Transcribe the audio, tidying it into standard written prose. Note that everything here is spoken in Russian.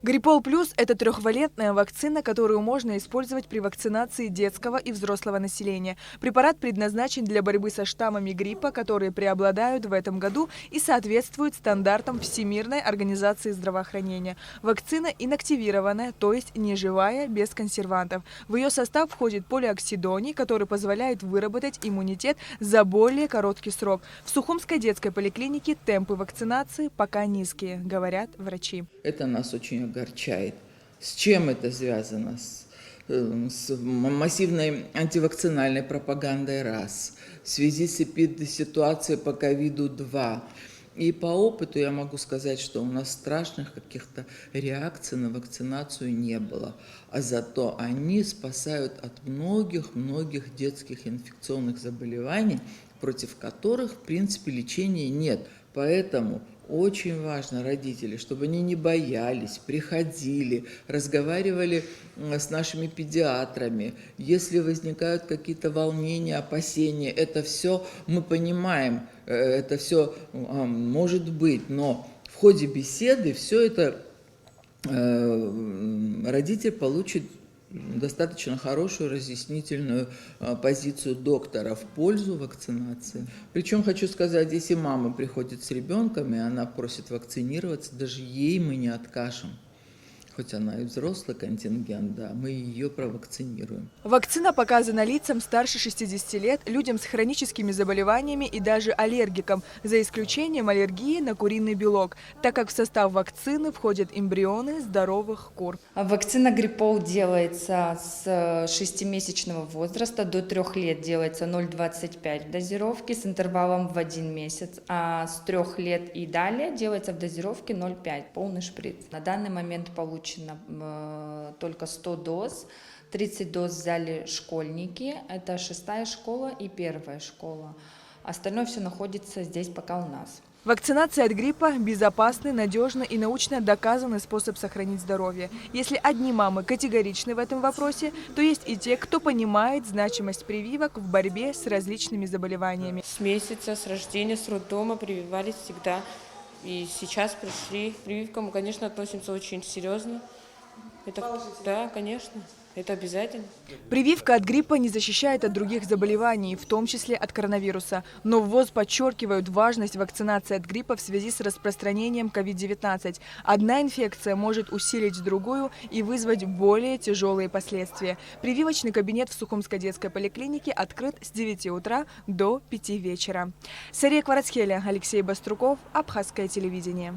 Гриппол Плюс – это трехвалентная вакцина, которую можно использовать при вакцинации детского и взрослого населения. Препарат предназначен для борьбы со штаммами гриппа, которые преобладают в этом году и соответствуют стандартам Всемирной организации здравоохранения. Вакцина инактивированная, то есть неживая, без консервантов. В ее состав входит полиоксидоний, который позволяет выработать иммунитет за более короткий срок. В Сухумской детской поликлинике темпы вакцинации пока низкие, говорят врачи. Это нас очень огорчает. С чем это связано? С массивной антивакцинальной пропагандой раз, в связи с эпидситуацией по ковиду-2. И по опыту я могу сказать, что у нас страшных каких-то реакций на вакцинацию не было. А зато они спасают от многих детских инфекционных заболеваний, против которых, в принципе, лечения нет. Поэтому очень важно, родители, чтобы они не боялись, приходили, разговаривали с нашими педиатрами. Если возникают какие-то волнения, опасения, это все мы понимаем, это все может быть, но в ходе беседы все это родитель получит достаточно хорошую разъяснительную позицию доктора в пользу вакцинации. Причем хочу сказать, если мама приходит с ребенком, и она просит вакцинироваться, даже ей мы не откажем. Хоть она и взрослый контингент, да, мы ее провакцинируем. Вакцина показана лицам старше 60 лет, людям с хроническими заболеваниями и даже аллергикам, за исключением аллергии на куриный белок, так как в состав вакцины входят эмбрионы здоровых кур. Вакцина Гриппол делается с 6-месячного возраста, до 3 лет делается 0,25 дозировки с интервалом в 1 месяц, а с 3 лет и далее делается в дозировке 0,5, полный шприц. На данный момент получено только 100 доз, 30 доз взяли школьники, это 6-я школа и 1-я школа. Остальное все находится здесь пока у нас. Вакцинация от гриппа – безопасный, надежный и научно доказанный способ сохранить здоровье. Если одни мамы категоричны в этом вопросе, то есть и те, кто понимает значимость прививок в борьбе с различными заболеваниями. С месяца, с рождения, с роддома прививались всегда. И сейчас пришли к прививкам, мы, конечно, относимся очень серьезно. Да, конечно, это обязательно. Прививка от гриппа не защищает от других заболеваний, в том числе от коронавируса. Но в ВОЗ подчеркивают важность вакцинации от гриппа в связи с распространением COVID-19. Одна инфекция может усилить другую и вызвать более тяжелые последствия. Прививочный кабинет в Сухумской детской поликлинике открыт с 9 утра до 5 вечера. Сария Кварацхеля, Алексей Баструков, Абхазское телевидение.